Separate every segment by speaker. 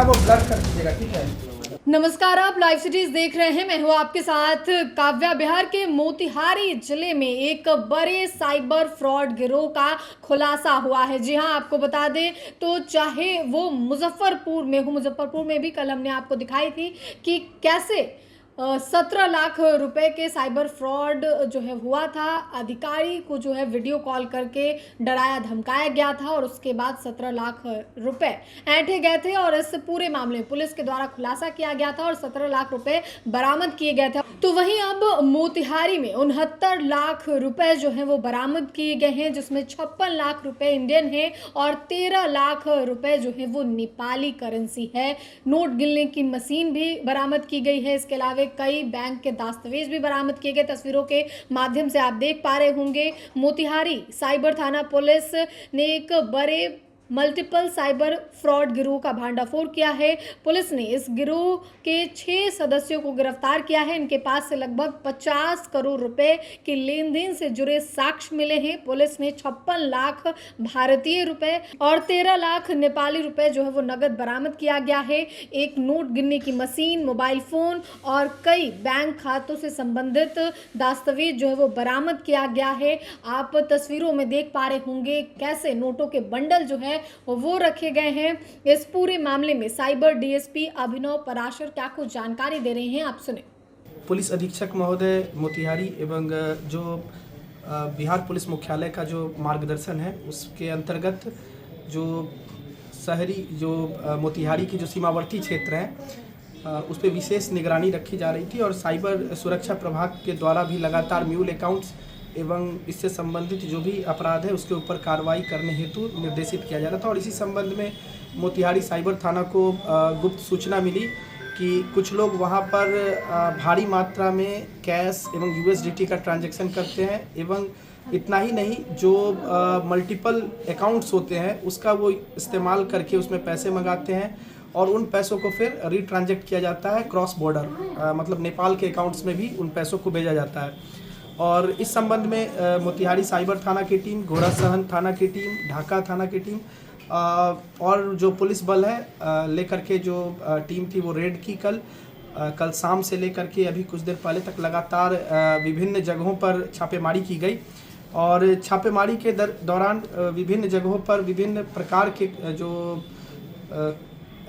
Speaker 1: वो ब्लर कर दीजिएगा, ठीक है।
Speaker 2: नमस्कार, आप लाइव सिटीज देख रहे हैं। मैं हूं आपके साथ काव्या। बिहार के मोतिहारी जिले में एक बड़े साइबर फ्रॉड गिरोह का खुलासा हुआ है। जी हां, आपको बता दें तो चाहे वो मुजफ्फरपुर में हो, मुजफ्फरपुर में भी कल हमने आपको दिखाई थी कि कैसे 17 लाख रुपए के साइबर फ्रॉड जो है हुआ था। अधिकारी को जो है वीडियो कॉल करके डराया धमकाया गया था और उसके बाद 17 लाख रुपए ऐंठे गए थे और इस पूरे मामले में पुलिस के द्वारा खुलासा किया गया था और 17 लाख रुपए बरामद किए गए थे। तो वहीं अब मोतिहारी में 69 लाख रुपए जो है वो बरामद किए गए हैं, जिसमें 56 लाख रुपए इंडियन है और 13 लाख रुपए जो है वो नेपाली करेंसी है। नोट गिनने की मशीन भी बरामद की गई है। इसके अलावा कई बैंक के दस्तावेज भी बरामद किए गए। तस्वीरों के माध्यम से आप देख पा रहे होंगे, मोतिहारी साइबर थाना पुलिस ने एक बड़े मल्टीपल साइबर फ्रॉड गिरोह का भांडाफोड़ किया है। पुलिस ने इस गिरोह के 6 सदस्यों को गिरफ्तार किया है। इनके पास से लगभग 50 करोड़ रुपए के लेन देन से जुड़े साक्ष्य मिले हैं। पुलिस ने 56 लाख भारतीय रुपए और 13 लाख नेपाली रुपए जो है वो नगद बरामद किया गया है। एक नोट गिनने की मशीन, मोबाइल फोन और कई बैंक खातों से संबंधित दस्तावेज जो है वो बरामद किया गया है। आप तस्वीरों में देख पा रहे होंगे कैसे नोटों के बंडल जो है वो रखे गए हैं। इस पूरे मामले में साइबर डीएसपी अभिनव पराशर क्या कुछ जानकारी दे रहे हैं, आप सुने।
Speaker 1: पुलिस अधीक्षक महोदय मोतिहारी एवं जो बिहार पुलिस मुख्यालय का जो मार्गदर्शन है उसके अंतर्गत जो शहरी जो मोतिहारी की जो सीमावर्ती क्षेत्र है उस पर विशेष निगरानी रखी जा रही थी और साइबर सुरक्षा प्रभाग के द्वारा भी लगातार म्यूल अकाउंट्स एवं इससे संबंधित जो भी अपराध है उसके ऊपर कार्रवाई करने हेतु निर्देशित किया जा रहा था। और इसी संबंध में मोतिहारी साइबर थाना को गुप्त सूचना मिली कि कुछ लोग वहां पर भारी मात्रा में कैश एवं यूएसडीटी का ट्रांजैक्शन करते हैं एवं इतना ही नहीं, जो मल्टीपल अकाउंट्स होते हैं उसका वो इस्तेमाल करके उसमें पैसे मंगाते हैं और उन पैसों को फिर रीट्रांजेक्ट किया जाता है क्रॉस बॉर्डर, मतलब नेपाल के अकाउंट्स में भी उन पैसों को भेजा जाता है। और इस संबंध में मोतिहारी साइबर थाना की टीम, घोड़ासहन थाना की टीम, ढाका थाना की टीम और जो पुलिस बल है लेकर के जो टीम थी वो रेड की कल शाम से लेकर के अभी कुछ देर पहले तक लगातार विभिन्न जगहों पर छापेमारी की गई। और छापेमारी के दौरान विभिन्न जगहों पर विभिन्न प्रकार के जो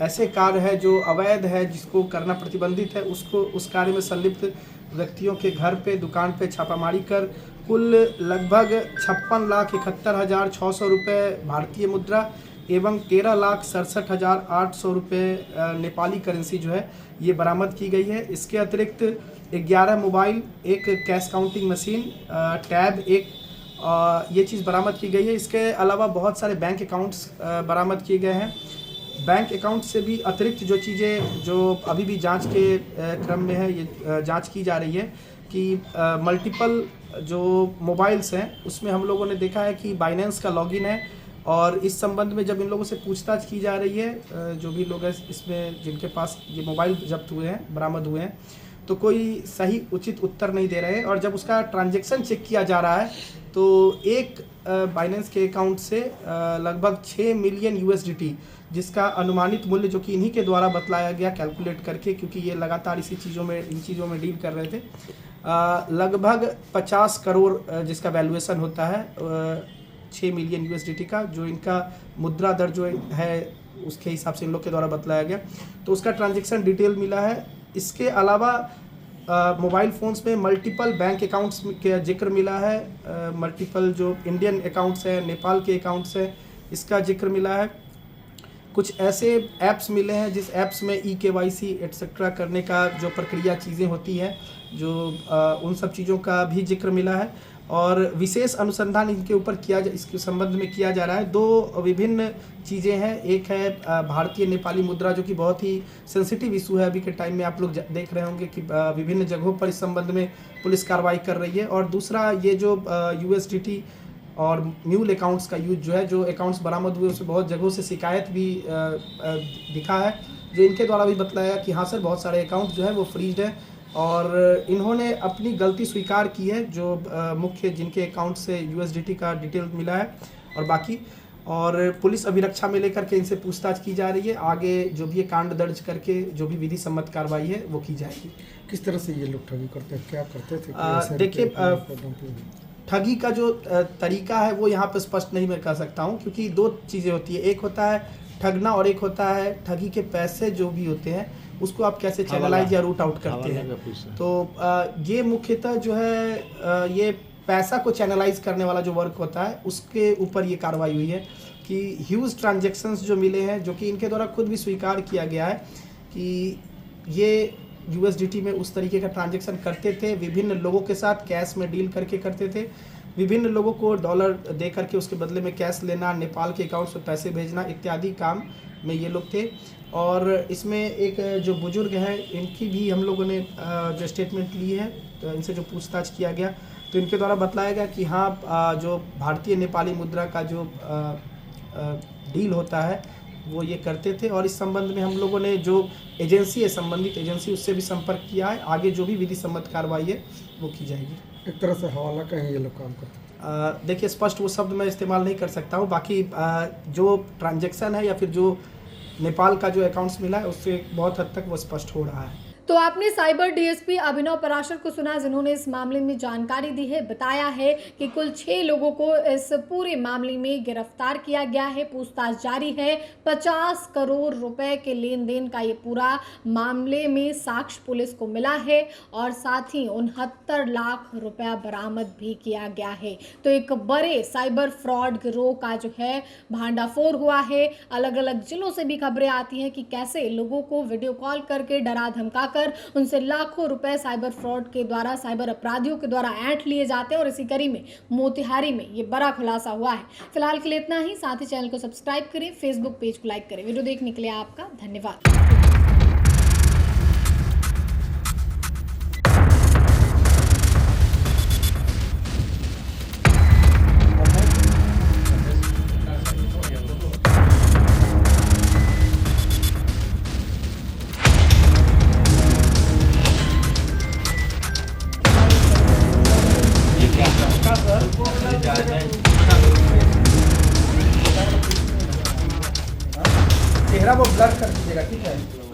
Speaker 1: ऐसे कार्य है जो अवैध है, जिसको करना प्रतिबंधित है, उसको उस कार्य में संलिप्त व्यक्तियों के घर पे, दुकान पे छापामारी कर कुल लगभग 56,71,600 रुपये भारतीय मुद्रा एवं 13,67,800 रुपये नेपाली करेंसी जो है ये बरामद की गई है। इसके अतिरिक्त 11 मोबाइल, एक कैश काउंटिंग मशीन, टैब एक ये चीज़ बरामद की गई है। इसके अलावा बहुत सारे बैंक अकाउंट्स बरामद किए गए हैं। बैंक अकाउंट से भी अतिरिक्त जो चीज़ें जो अभी भी जांच के क्रम में है, ये जांच की जा रही है कि मल्टीपल जो मोबाइल्स हैं उसमें हम लोगों ने देखा है कि बाइनेंस का लॉगिन है। और इस संबंध में जब इन लोगों से पूछताछ की जा रही है, जो भी लोग हैं इसमें जिनके पास ये मोबाइल जब्त हुए हैं, बरामद हुए हैं, तो कोई सही उचित उत्तर नहीं दे रहे हैं। और जब उसका ट्रांजैक्शन चेक किया जा रहा है तो एक बाइनेंस के अकाउंट से लगभग 6 मिलियन यूएसडीटी, जिसका अनुमानित मूल्य जो कि इन्हीं के द्वारा बतलाया गया कैलकुलेट करके, क्योंकि ये लगातार इन चीज़ों में डील कर रहे थे, लगभग 50 करोड़ जिसका वैल्यूएशन होता है 6 मिलियन यूएसडीटी का, जो इनका मुद्रा दर जो है उसके हिसाब से इन लोग के द्वारा बतलाया गया, तो उसका ट्रांजैक्शन डिटेल मिला है। इसके अलावा मोबाइल फ़ोन्स में मल्टीपल बैंक अकाउंट्स का जिक्र मिला है, मल्टीपल जो इंडियन अकाउंट्स हैं, नेपाल के अकाउंट्स हैं, इसका जिक्र मिला है। कुछ ऐसे ऐप्स मिले हैं जिस ऐप्स में EKYC एट्सेट्रा करने का जो प्रक्रिया चीज़ें होती हैं, जो उन सब चीज़ों का भी जिक्र मिला है। और विशेष अनुसंधान इनके ऊपर इसके संबंध में किया जा रहा है। 2 विभिन्न चीज़ें हैं, एक है भारतीय नेपाली मुद्रा, जो कि बहुत ही सेंसिटिव इशू है अभी के टाइम में, आप लोग देख रहे होंगे कि विभिन्न जगहों पर इस संबंध में पुलिस कार्रवाई कर रही है। और दूसरा ये जो USDT और म्यूल अकाउंट्स का यूज जो है, जो अकाउंट्स बरामद हुए उसमें बहुत जगहों से शिकायत भी दिखा है, जो इनके द्वारा भी बतलाया कि हाँ सर, बहुत सारे अकाउंट जो है वो फ्रीज है और इन्होंने अपनी गलती स्वीकार की है, जो मुख्य जिनके अकाउंट से USDT का डिटेल मिला है और बाकी। और पुलिस अभिरक्षा में लेकर के इनसे पूछताछ की जा रही है। आगे जो भी ये कांड दर्ज करके जो भी विधि सम्मत कार्रवाई है वो की जाएगी।
Speaker 3: किस तरह से ये लोग ठगी करते हैं, क्या करते थे? कि ऐसे
Speaker 1: देखिए,
Speaker 3: रुपए
Speaker 1: ठगी का जो तरीका है वो यहाँ पर स्पष्ट नहीं मैं कर सकता हूँ, क्योंकि दो चीज़ें होती है। एक होता है ठगना और एक होता है ठगी के पैसे जो भी होते हैं उसको आप कैसे चैनलाइज या रूट आउट करते हैं। तो ये मुख्यतः जो है ये पैसा को चैनलाइज करने वाला जो वर्क होता है उसके ऊपर ये कार्रवाई हुई है कि ह्यूज ट्रांजैक्शंस जो मिले हैं, जो कि इनके द्वारा खुद भी स्वीकार किया गया है कि ये USDT में उस तरीके का ट्रांजैक्शन करते थे, विभिन्न लोगों के साथ कैश में डील करके करते थे, विभिन्न लोगों को डॉलर दे करके उसके बदले में कैश लेना, नेपाल के अकाउंट्स में पैसे भेजना इत्यादि काम में ये लोग थे। और इसमें एक जो बुजुर्ग हैं इनकी भी हम लोगों ने जो स्टेटमेंट ली है, तो इनसे जो पूछताछ किया गया तो इनके द्वारा बतलाया गया कि हाँ, जो भारतीय नेपाली मुद्रा का जो डील होता है वो ये करते थे। और इस संबंध में हम लोगों ने जो एजेंसी है, संबंधित एजेंसी, उससे भी संपर्क किया है। आगे जो भी विधि सम्मत कार्रवाई है वो की जाएगी।
Speaker 3: एक तरह से हवाला का ही ये लोग काम करते हैं।
Speaker 1: देखिए, स्पष्ट वो शब्द मैं इस्तेमाल नहीं कर सकता हूँ। बाकी जो ट्रांजैक्शन है या फिर जो नेपाल का जो अकाउंट्स मिला है उससे बहुत हद तक वो स्पष्ट हो रहा है।
Speaker 2: तो आपने साइबर डीएसपी अभिनव पराशर को सुना, जिन्होंने इस मामले में जानकारी दी है। बताया है कि कुल 6 लोगों को इस पूरे मामले में गिरफ्तार किया गया है, पूछताछ जारी है। 50 करोड़ रुपए के लेन देन का ये पूरा मामले में साक्ष्य पुलिस को मिला है और साथ ही 69 लाख रुपया बरामद भी किया गया है। तो एक बड़े साइबर फ्रॉड गिरोह का जो है भांडाफोड़ हुआ है। अलग अलग जिलों से भी खबरें आती हैं कि कैसे लोगों को वीडियो कॉल करके डरा धमका उनसे लाखों रुपए साइबर फ्रॉड के द्वारा, साइबर अपराधियों के द्वारा ऐंठ लिए जाते हैं। और इसी कड़ी में मोतिहारी में ये बड़ा खुलासा हुआ है। फिलहाल के लिए इतना ही। साथ ही चैनल को सब्सक्राइब करें, फेसबुक पेज को लाइक करें। वीडियो देखने के लिए आपका धन्यवाद।
Speaker 1: चेहरा वो ब्लर कर दीजिएगा, ठीक है।